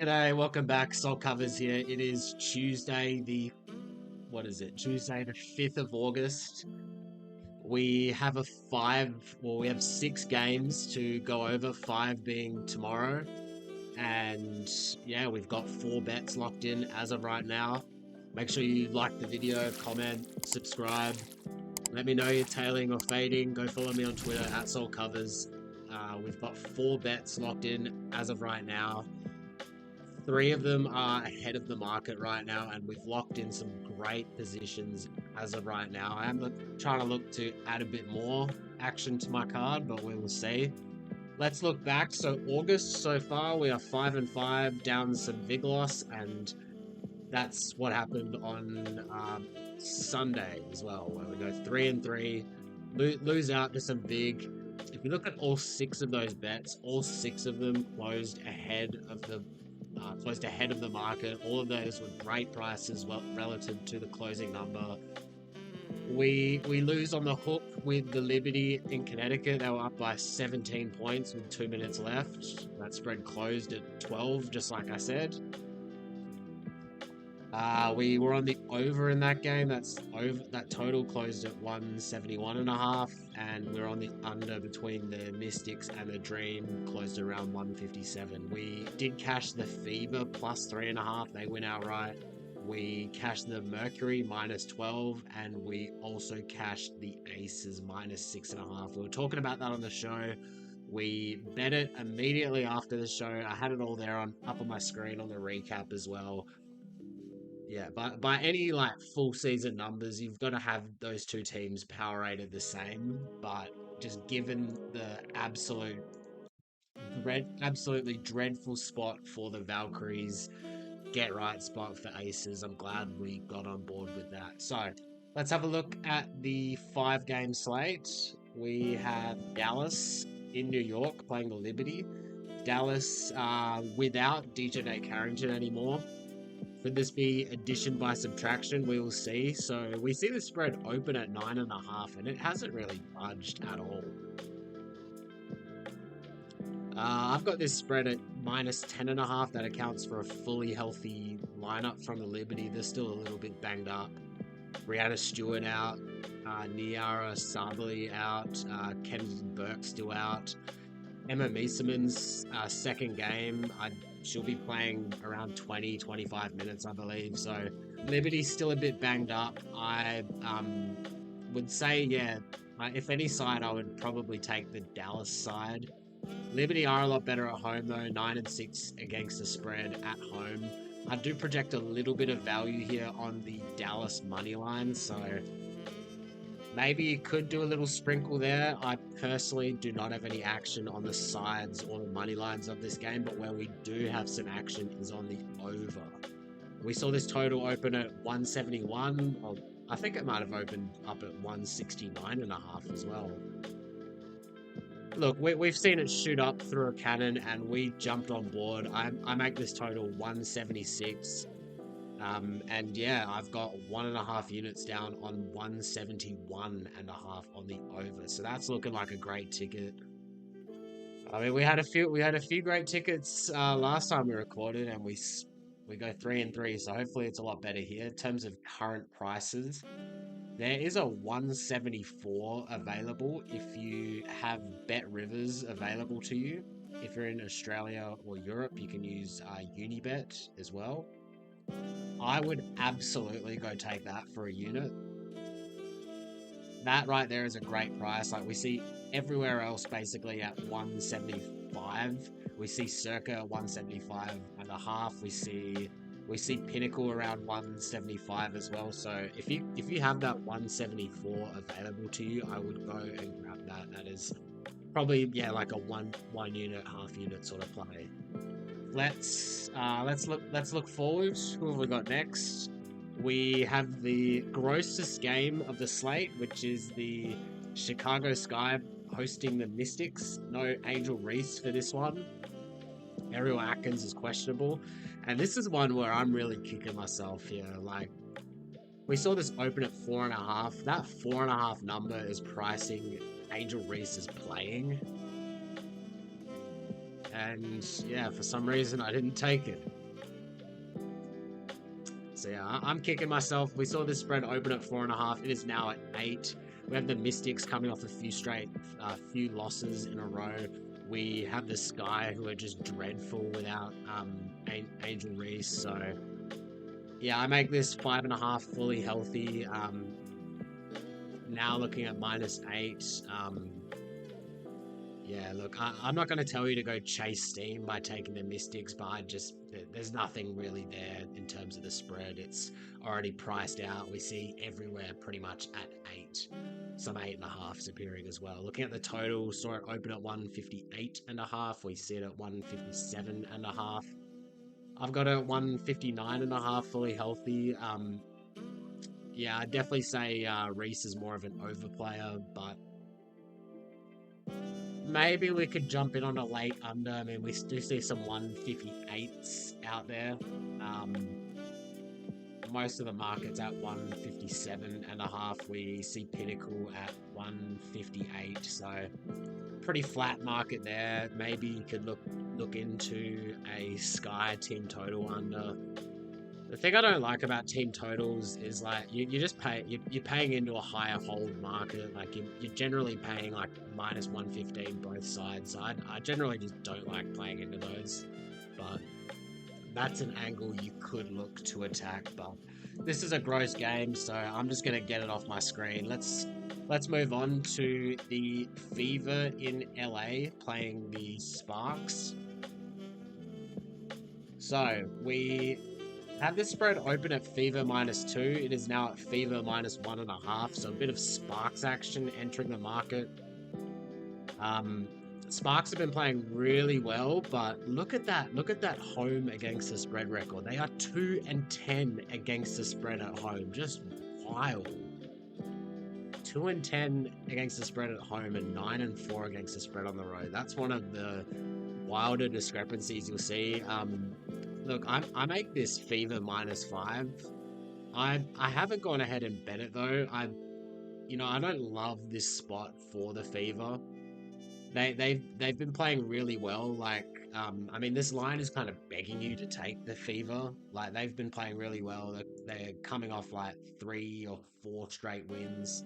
G'day, welcome back. Salt Covers here. It is Tuesday, Tuesday the 5th of August. We have we have 6 games to go over, 5 being tomorrow. And yeah, we've got 4 bets locked in as of right now. Make sure you like the video, comment, subscribe. Let me know you're tailing or fading. Go follow me on Twitter at Salt Covers. We've got 4 bets locked in as of right now. 3 of them are ahead of the market right now, and we've locked in some great positions as of right now. I am trying to look to add a bit more action to my card, but we will see. Let's look back. So August so far, we are 5-5, down some vig loss, and that's what happened on Sunday as well, where we go 3-3, lose out to some vig. If you look at all 6 of those bets, all 6 of them closed ahead of the market. All of those were great prices, well, relative to the closing number. We lose on the hook with the Liberty in Connecticut. They were up by 17 points with 2 minutes left. That spread closed at 12, just like I said. We were on the over in that game. That total closed at 171.5, and we're on the under between the Mystics and the Dream, closed around 157. We did cash the Fever plus 3.5. They win outright. We cashed the Mercury minus 12, and we also cashed the Aces minus 6.5. We were talking about that on the show. We bet it immediately after the show. I had it all there up on my screen on the recap as well. Yeah, by any like full season numbers, you've got to have those two teams power rated the same. But just given the absolutely dreadful spot for the Valkyries, get right spot for Aces, I'm glad we got on board with that. So let's have a look at the 5 game slate. We have Dallas in New York playing the Liberty. Dallas without DJ Carrington anymore. Could this be addition by subtraction? We will see. So we see the spread open at 9.5, and it hasn't really budged at all. I've got this spread at minus 10.5. That accounts for a fully healthy lineup from the Liberty. They're still a little bit banged up. Brianna Stewart out, Niara Sabali out, Kensington Burke still out. Emma Mieseman's second game, she'll be playing around 20-25 minutes, I believe. So Liberty's still a bit banged up. I would say, yeah, if any side, I would probably take the Dallas side. Liberty are a lot better at home, though. 9-6 against the spread at home. I do project a little bit of value here on the Dallas money line, so maybe you could do a little sprinkle there. I personally do not have any action on the sides or the money lines of this game, but where we do have some action is on the over. We saw this total open at 171. I think it might have opened up at 169.5 as well. Look, we've seen it shoot up through a cannon, and we jumped on board. I make this total 176. And yeah, I've got 1.5 units down on 171.5 on the over. So that's looking like a great ticket. I mean, we had a few great tickets last time we recorded, and we go 3-3. So hopefully it's a lot better here in terms of current prices. There is a 174 available if you have Bet Rivers available to you. If you're in Australia or Europe, you can use Unibet as well. I would absolutely go take that for a unit. That right there is a great price. Like we see everywhere else basically at 175. We see Circa 175.5. We see Pinnacle around 175 as well. So if you have that 174 available to you, I would go and grab that. That is probably like a one unit, half unit sort of play. Let's look forward. Who have we got next? We have the grossest game of the slate, which is the Chicago Sky hosting the Mystics. No Angel Reese for this one. Ariel Atkins is questionable. And this is one where I'm really kicking myself here. Like, we saw this open at 4.5. That 4.5 number is pricing Angel Reese is playing. and yeah, for some reason I didn't take it. So yeah, I'm kicking myself. We saw this spread open at 4.5. It is now at 8. We have the Mystics coming off a few losses in a row. We have the Sky, who are just dreadful without Angel Reese. So yeah, I make this 5.5 fully healthy. Now looking at -8. Yeah, look, I'm not going to tell you to go chase steam by taking the Mystics, but there's nothing really there in terms of the spread. It's already priced out. We see everywhere pretty much at 8. Some 8.5s appearing as well. Looking at the total, saw it open at 158.5. We see it at 157.5. I've got it at 159.5 fully healthy. Yeah, I'd definitely say Reese is more of an overplayer, but maybe we could jump in on a late under. I mean, we do see some 158s out there. Most of the market's at 157.5. We see Pinnacle at 158. So pretty flat market there. Maybe you could look into a Sky team total under. The thing I don't like about team totals is like you just you're paying into a higher hold market. Like you're generally paying like -115 both sides. So I generally just don't like playing into those, but that's an angle you could look to attack. But this is a gross game, so I'm just gonna get it off my screen. Let's move on to the Fever in LA playing the Sparks. So we have this spread open at Fever -2. It is now at Fever -1.5. So a bit of Sparks action entering the market. Sparks have been playing really well, but look at that home against the spread record. They are 2-10 against the spread at home. Just wild. 2-10 against the spread at home and 9-4 against the spread on the road. That's one of the wilder discrepancies you'll see. Look, I make this Fever -5. I haven't gone ahead and bet it though. I don't love this spot for the Fever. They've been playing really well. Like, I mean, this line is kind of begging you to take the Fever. Like, they've been playing really well. They're coming off like 3 or 4 straight wins.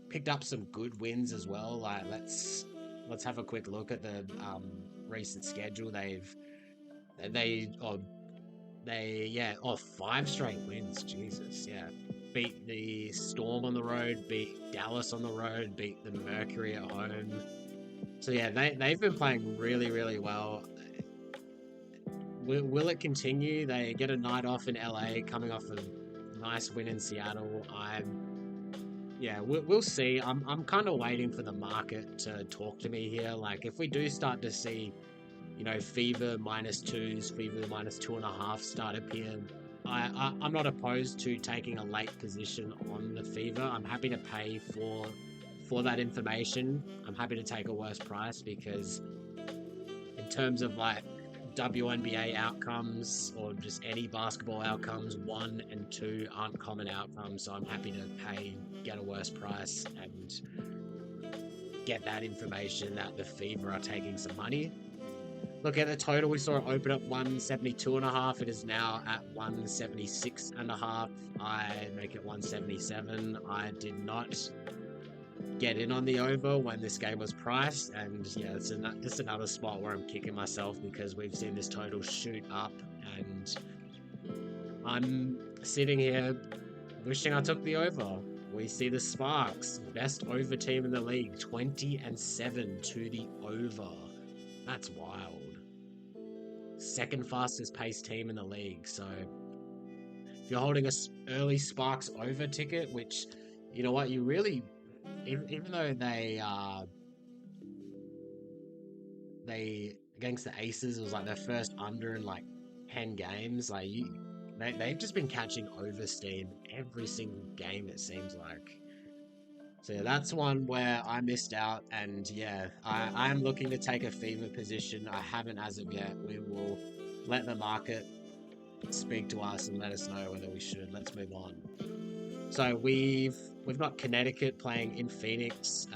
Picked up some good wins as well. Like, let's have a quick look at the recent schedule. Yeah, 5 straight wins. Jesus, yeah. Beat the Storm on the road, beat Dallas on the road, beat the Mercury at home. So yeah, they've been playing really, really well. Will it continue? They get a night off in LA, coming off a nice win in Seattle. We'll see. I'm kind of waiting for the market to talk to me here. Like, if we do start to see, Fever -2s, Fever -2.5 start appearing, I'm not opposed to taking a late position on the Fever. I'm happy to pay for that information. I'm happy to take a worse price because in terms of like WNBA outcomes or just any basketball outcomes, 1 and 2 aren't common outcomes. So I'm happy to get a worse price and get that information that the Fever are taking some money. Look at the total. We saw it open at 172.5. It is now at 176.5. I make it 177. I did not get in on the over when this game was priced, and yeah, it's another spot where I'm kicking myself because we've seen this total shoot up, and I'm sitting here wishing I took the over. We see the Sparks, best over team in the league, 20-7 to the over. That's wild. Second fastest paced team in the league. So if you're holding a early Sparks over ticket, which, you know what, you really, even though they against the Aces, it was like their first under in like 10 games. Like they've just been catching over steam every single game, it seems like. So yeah, that's one where I missed out, and yeah, I am looking to take a Fever position. I haven't as of yet. We will let the market speak to us and let us know whether we should. Let's move on. So we've got Connecticut playing in Phoenix.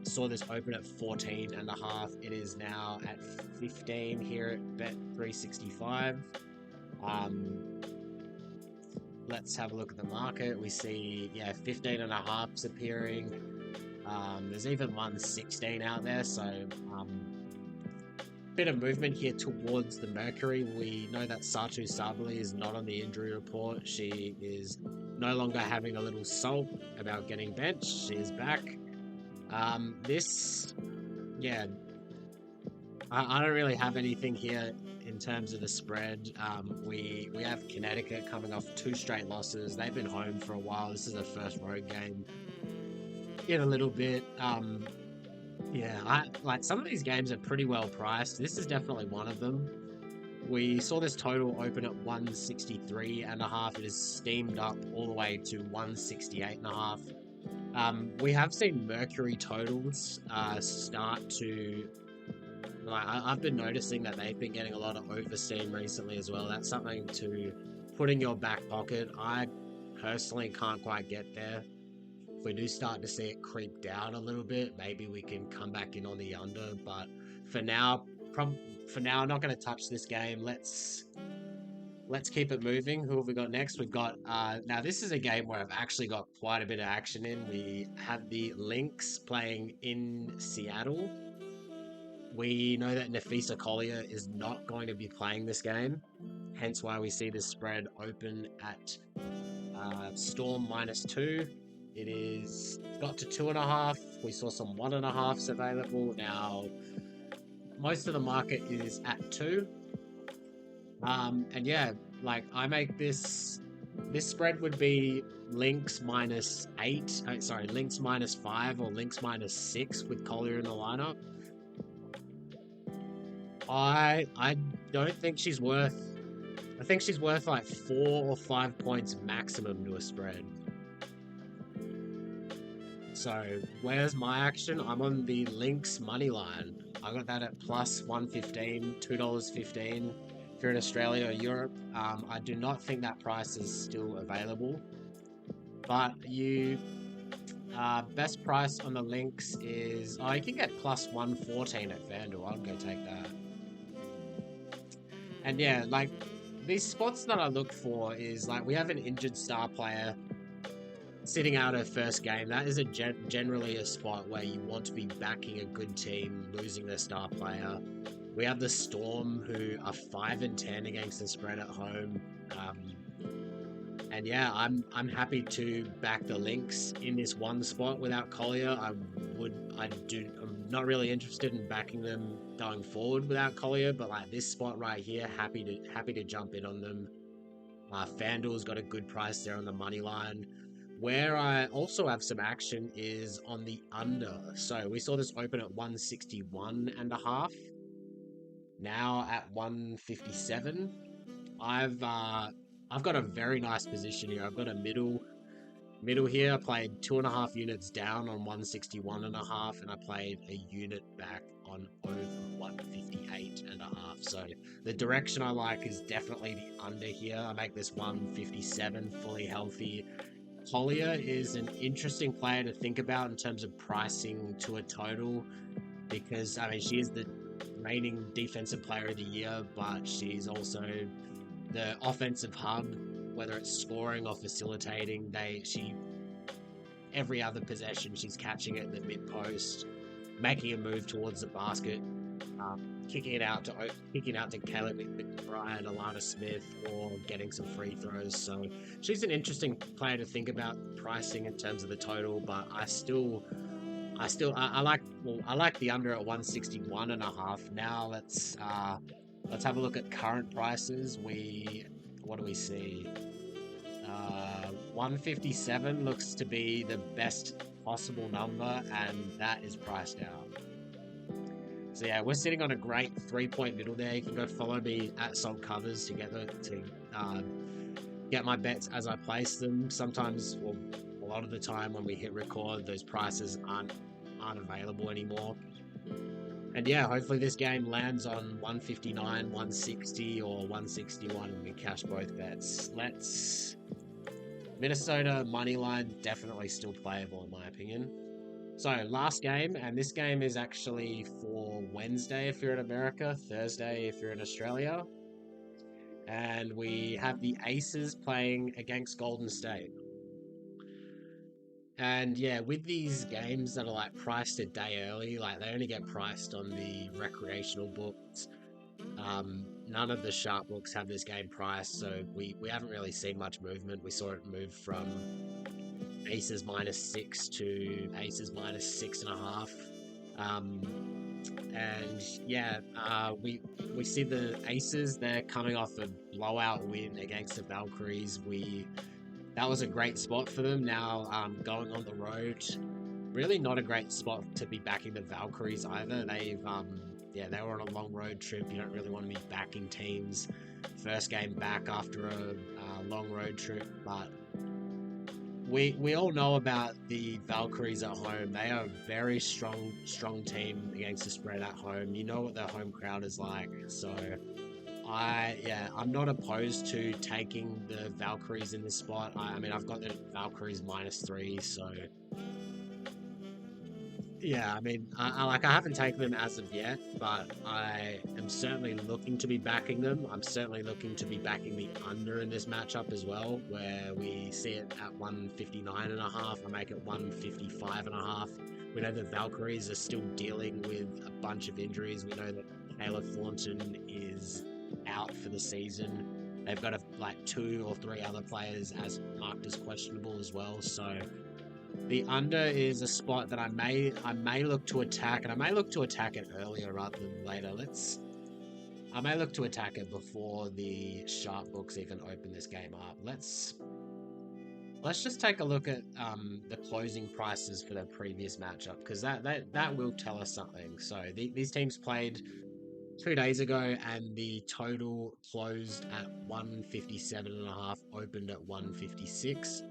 Saw this open at 14.5. It is now at 15 here at Bet 365. Um, let's have a look at the market. We see, yeah, 15.5's appearing. There's even 116 out there, so bit of movement here towards the Mercury. We know that Satu Sabali is not on the injury report. She is no longer having a little sulk about getting benched. She is back. Yeah, I don't really have anything here in terms of the spread. We have Connecticut coming off 2 straight losses. They've been home for a while. This is their first road game in a little bit. Yeah, like some of these games are pretty well priced. This is definitely one of them. We saw this total open at 163.5. It is steamed up all the way to 168.5. We have seen Mercury totals start to. Like, I've been noticing that they've been getting a lot of oversteam recently as well. That's something to put in your back pocket. I personally can't quite get there. If we do start to see it creep down a little bit, maybe we can come back in on the under. But for now, I'm not going to touch this game. Let's keep it moving. Who have we got next? We've got now this is a game where I've actually got quite a bit of action in. We have the Lynx playing in Seattle. We know that Nafisa Collier is not going to be playing this game, hence why we see the spread open at Storm -2. It is got to 2.5. We saw some 1.5s available. Now, most of the market is at 2. And yeah, like I make this spread would be Lynx -8. Sorry, Lynx -5 or Lynx -6 with Collier in the lineup. I don't think she's worth. I think she's worth like 4 or 5 points maximum to a spread. So where's my action? I'm on the Lynx money line. I got that at +115, $2.15. If you're in Australia or Europe, I do not think that price is still available. But best price on the Lynx is you can get +114 at FanDuel. I'd go take that. And yeah, like these spots that I look for is like we have an injured star player sitting out her first game. That is generally a spot where you want to be backing a good team, losing their star player. We have the Storm, who are 5-10 against the spread at home. And yeah, I'm happy to back the Lynx in this one spot without Collier. I'm not really interested in backing them going forward without Collier, but like this spot right here, happy to jump in on them. FanDuel's got a good price there on the money line. Where I also have some action is on the under. So we saw this open at 161.5. Now at 157. I've got a very nice position here. I've got a middle here. I played 2.5 units down on 161.5, and I played a unit back on over 158.5. So the direction I like is definitely the under here. I make this 157 fully healthy. Collier is an interesting player to think about in terms of pricing to a total, because I mean she is the reigning defensive player of the year, but she's also the offensive hub, whether it's scoring or facilitating. Every other possession she's catching it at the mid post, making a move towards the basket, kicking it out to Caleb McBride, Alana Smith, or getting some free throws. So she's an interesting player to think about pricing in terms of the total, but I like the under at 161.5. Now let's have a look at current prices. What do we see? 157 looks to be the best possible number, and that is priced out. So yeah, we're sitting on a great 3-point middle there. You can go follow me at Salt Covers to get my bets as I place them. Sometimes, well, a lot of the time when we hit record, those prices aren't available anymore. And yeah, hopefully this game lands on 159, 160, or 161, and we cash both bets. Minnesota money line definitely still playable in my opinion. So last game, and this game is actually for Wednesday if you're in America, Thursday if you're in Australia, and we have the Aces playing against Golden State. And yeah, with these games that are like priced a day early, like they only get priced on the recreational books. None of the sharp books have this game priced, so we haven't really seen much movement. We saw it move from Aces -6 to Aces -6.5. Um, and yeah, we see the Aces. They're coming off a blowout win against the Valkyries. That was a great spot for them. Now going on the road, really not a great spot to be backing the Valkyries either. They were on a long road trip. You don't really want to be backing teams first game back after a long road trip, but we all know about the Valkyries at home. They are a very strong team against the spread at home. You know what their home crowd is like. So I'm not opposed to taking the Valkyries in this spot. I mean I've got the Valkyries -3, so yeah, I mean, I haven't taken them as of yet, but I am certainly looking to be backing them. I'm certainly looking to be backing the under in this matchup as well, where we see it at 159.5. I make it 155.5. We know the Valkyries are still dealing with a bunch of injuries. We know that Taylor Thornton is out for the season. They've got like 2 or 3 other players as marked as questionable as well, so the under is a spot that I may look to attack, and I may look to attack it earlier rather than later. I may look to attack it before the sharp books even open this game up. Let's just take a look at the closing prices for their previous matchup, because that will tell us something. So these teams played 2 days ago, and the total closed at 157.5, opened at 156.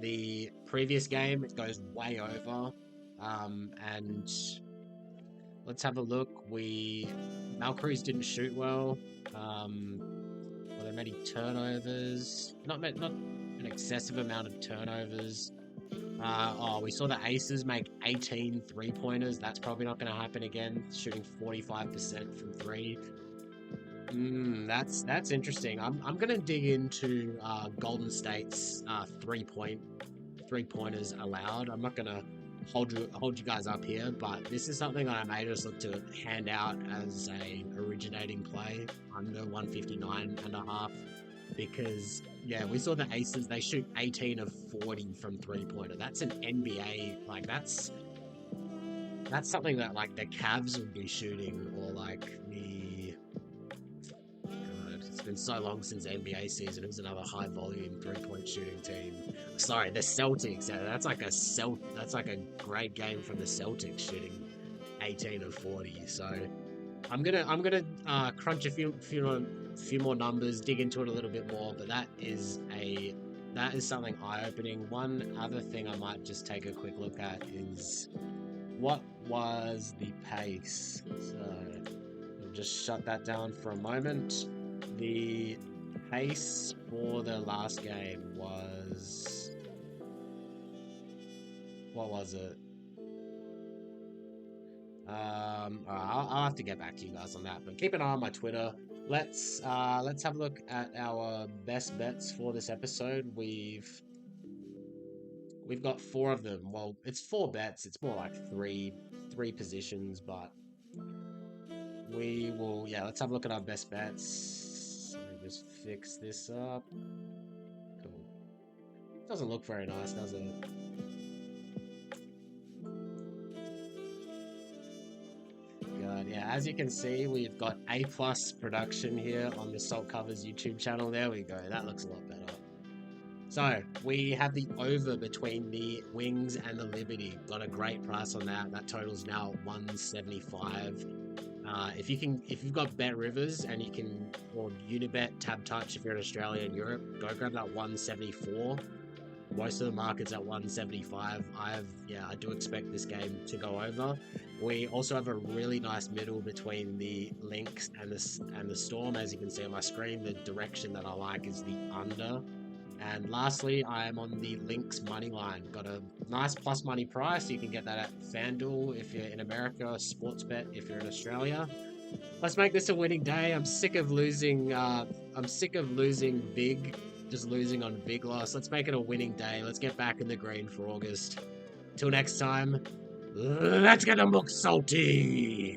The previous game, it goes way over. And let's have a look. Valkyries didn't shoot well. Were there many turnovers? Not an excessive amount of turnovers. We saw the Aces make 18 3-pointers. That's probably not going to happen again. Shooting 45% from 3. That's interesting. I'm gonna dig into Golden State's 3-pointers allowed. I'm not gonna hold you guys up here, but this is something that I may just look to hand out as a originating play under 159.5, because yeah, we saw the Aces, they shoot 18 of 40 from 3-pointer. That's an NBA, like that's something that like the Cavs would be shooting, or like it's been so long since NBA season. It was another high volume 3-point shooting team. Sorry, the Celtics. That's like a great game from the Celtics, shooting 18 of 40. So I'm gonna crunch a few more numbers, dig into it a little bit more. But that is something eye-opening. One other thing I might just take a quick look at is what was the pace. So I'll just shut that down for a moment. The pace for the last game was... what was it? I'll have to get back to you guys on that, but keep an eye on my Twitter. Let's have a look at our best bets for this episode. We've got 4 of them. Well, it's 4 bets. It's more like three positions, but we will... yeah, let's have a look at our best bets. Let me just fix this up. Cool. Doesn't look very nice, does it? God, yeah, as you can see, we've got A+ production here on the Salt Covers YouTube channel. There we go. That looks a lot better. So, we have the over between the Wings and the Liberty. Got a great price on that. That total's now 175. If you've got Bet Rivers and you can, or Unibet, Tab Touch if you're in Australia and Europe, go grab that 174. Most of the market's at 175. I do expect this game to go over. We also have a really nice middle between the Lynx and the Storm. As you can see on my screen, the direction that I like is the under. And lastly, I am on the Lynx money line. Got a nice plus money price. You can get that at FanDuel if you're in America, Sportsbet if you're in Australia. Let's make this a winning day. I'm sick of losing. I'm sick of losing big, just losing on big loss. Let's make it a winning day. Let's get back in the green for August. Till next time, let's get them look salty.